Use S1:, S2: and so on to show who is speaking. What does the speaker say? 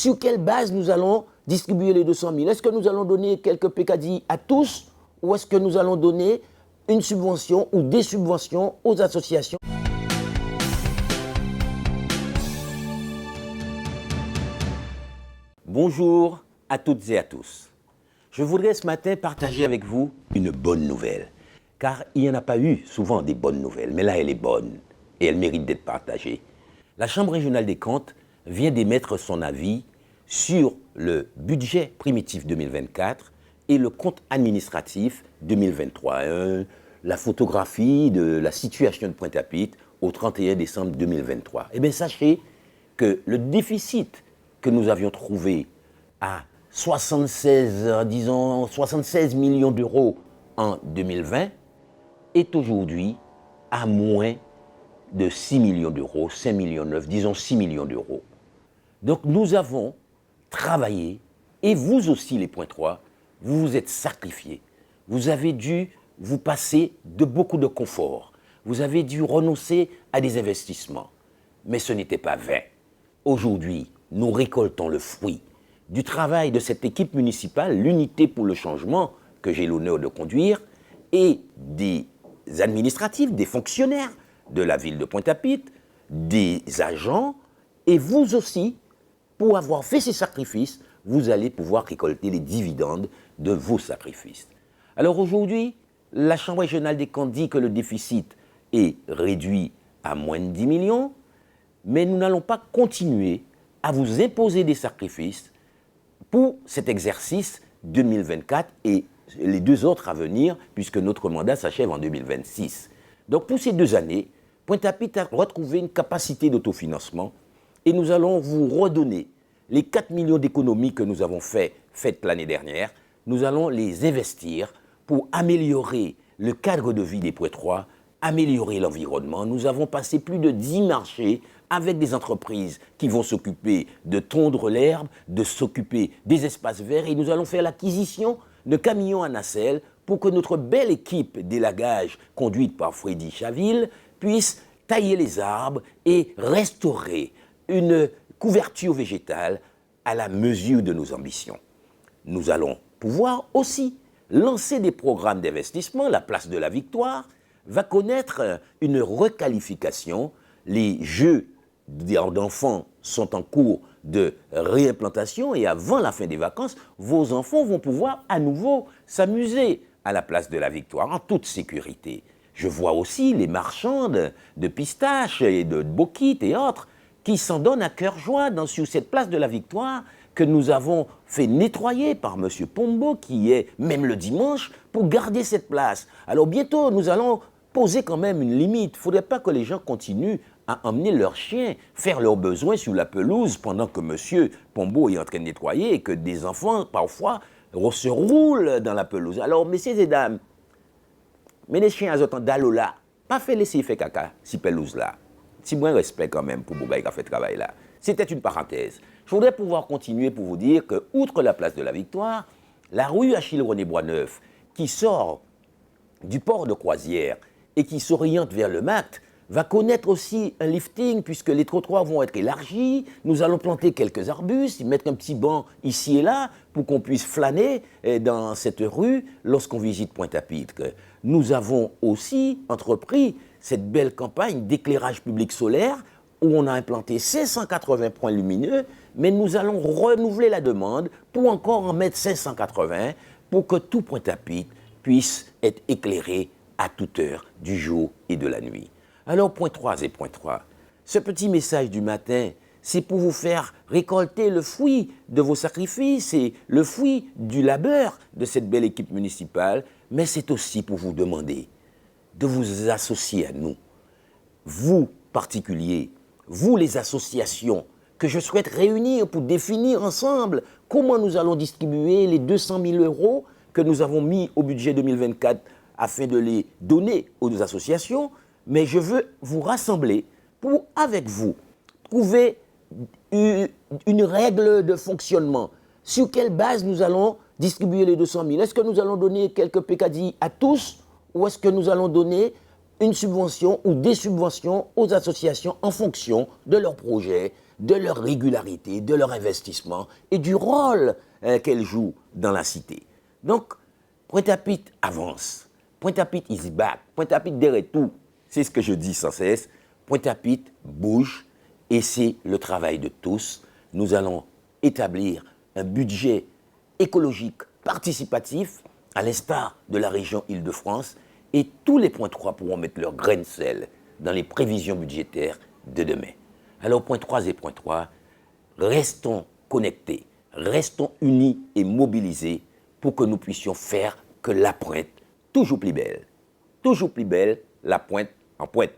S1: Sur quelle base nous allons distribuer les 200 000? Est-ce que nous allons donner quelques pécadilles à tous ou est-ce que nous allons donner une subvention ou des subventions aux associations? Bonjour à toutes et à tous. Je voudrais ce matin partager avec vous une bonne nouvelle. Car il n'y en a pas eu souvent des bonnes nouvelles, mais là elle est bonne et elle mérite d'être partagée. La Chambre régionale des comptes vient d'émettre son avis sur le budget primitif 2024 et le compte administratif 2023. La photographie de la situation de Pointe-à-Pitre au 31 décembre 2023. Eh bien, sachez que le déficit que nous avions trouvé à 76 millions d'euros en 2020 est aujourd'hui à moins de 6 millions d'euros, 5 millions 9, disons 6 millions d'euros. Donc nous avons travaillé, et vous aussi les points 3, vous vous êtes sacrifiés. Vous avez dû vous passer de beaucoup de confort. Vous avez dû renoncer à des investissements. Mais ce n'était pas vain. Aujourd'hui, nous récoltons le fruit du travail de cette équipe municipale, l'unité pour le changement que j'ai l'honneur de conduire, et des administratifs, des fonctionnaires de la ville de Pointe-à-Pitre, des agents, et vous aussi, pour avoir fait ces sacrifices, vous allez pouvoir récolter les dividendes de vos sacrifices. Alors aujourd'hui, la Chambre régionale des comptes dit que le déficit est réduit à moins de 10 millions, mais nous n'allons pas continuer à vous imposer des sacrifices pour cet exercice 2024 et les 2 autres à venir, puisque notre mandat s'achève en 2026. Donc pour ces 2 années, Pointe-à-Pitre a retrouvé une capacité d'autofinancement et nous allons vous redonner les 4 millions d'économies que nous avons faites l'année dernière. Nous allons les investir pour améliorer le cadre de vie des Pointois, améliorer l'environnement. Nous avons passé plus de 10 marchés avec des entreprises qui vont s'occuper de tondre l'herbe, de s'occuper des espaces verts, et nous allons faire l'acquisition de camions à nacelle pour que notre belle équipe d'élagage conduite par Freddy Chaville puisse tailler les arbres et restaurer une couverture végétale à la mesure de nos ambitions. Nous allons pouvoir aussi lancer des programmes d'investissement. La place de la Victoire va connaître une requalification. Les jeux d'enfants sont en cours de réimplantation et avant la fin des vacances, vos enfants vont pouvoir à nouveau s'amuser à la place de la Victoire en toute sécurité. Je vois aussi les marchands de pistaches et de bauxite et autres qui s'en donnent à cœur joie sur cette place de la Victoire que nous avons fait nettoyer par M. Pombo, qui est même le dimanche, pour garder cette place. Alors bientôt, nous allons poser quand même une limite. Il ne faudrait pas que les gens continuent à emmener leurs chiens faire leurs besoins sur la pelouse pendant que M. Pombo est en train de nettoyer et que des enfants, parfois, se roulent dans la pelouse. Alors, messieurs et dames, mais les chiens, ils ont d'alola, pas fait laisser faire caca, si pelouse là. Si moins respect quand même pour Bougaï qui a fait ce travail là. C'était une parenthèse. Je voudrais pouvoir continuer pour vous dire que, outre la place de la Victoire, la rue Achille-René Boisneuf, qui sort du port de Croisière et qui s'oriente vers le MACT, va connaître aussi un lifting puisque les trottoirs vont être élargis. Nous allons planter quelques arbustes, mettre un petit banc ici et là pour qu'on puisse flâner dans cette rue lorsqu'on visite Pointe-à-Pitre. Nous avons aussi entrepris cette belle campagne d'éclairage public solaire où on a implanté 580 points lumineux, mais nous allons renouveler la demande pour encore en mettre 580 pour que tout Pointe-à-Pitre puisse être éclairé à toute heure du jour et de la nuit. Alors, point 3 et point 3, ce petit message du matin, c'est pour vous faire récolter le fruit de vos sacrifices et le fruit du labeur de cette belle équipe municipale, mais c'est aussi pour vous demander de vous associer à nous. Vous, particuliers, vous, les associations, que je souhaite réunir pour définir ensemble comment nous allons distribuer les 200 000 euros que nous avons mis au budget 2024 afin de les donner aux associations, mais je veux vous rassembler pour, avec vous, trouver une règle de fonctionnement. Sur quelle base nous allons distribuer les 200 000? Est-ce que nous allons donner quelques pécadilles à tous ou est-ce que nous allons donner une subvention ou des subventions aux associations en fonction de leur projet, de leur régularité, de leur investissement et du rôle qu'elles jouent dans la cité. Donc, Pointe-à-Pitre avance. Pointe-à-Pitre is back. Pointe-à-Pitre derrière tout. C'est ce que je dis sans cesse. Pointe-à-Pitre bouge et c'est le travail de tous. Nous allons établir un budget écologique participatif à l'instar de la région Île-de-France et tous les points 3 pourront mettre leur grain de sel dans les prévisions budgétaires de demain. Alors, point 3 et point 3, restons connectés, restons unis et mobilisés pour que nous puissions faire que la pointe, toujours plus belle, la pointe en pointe.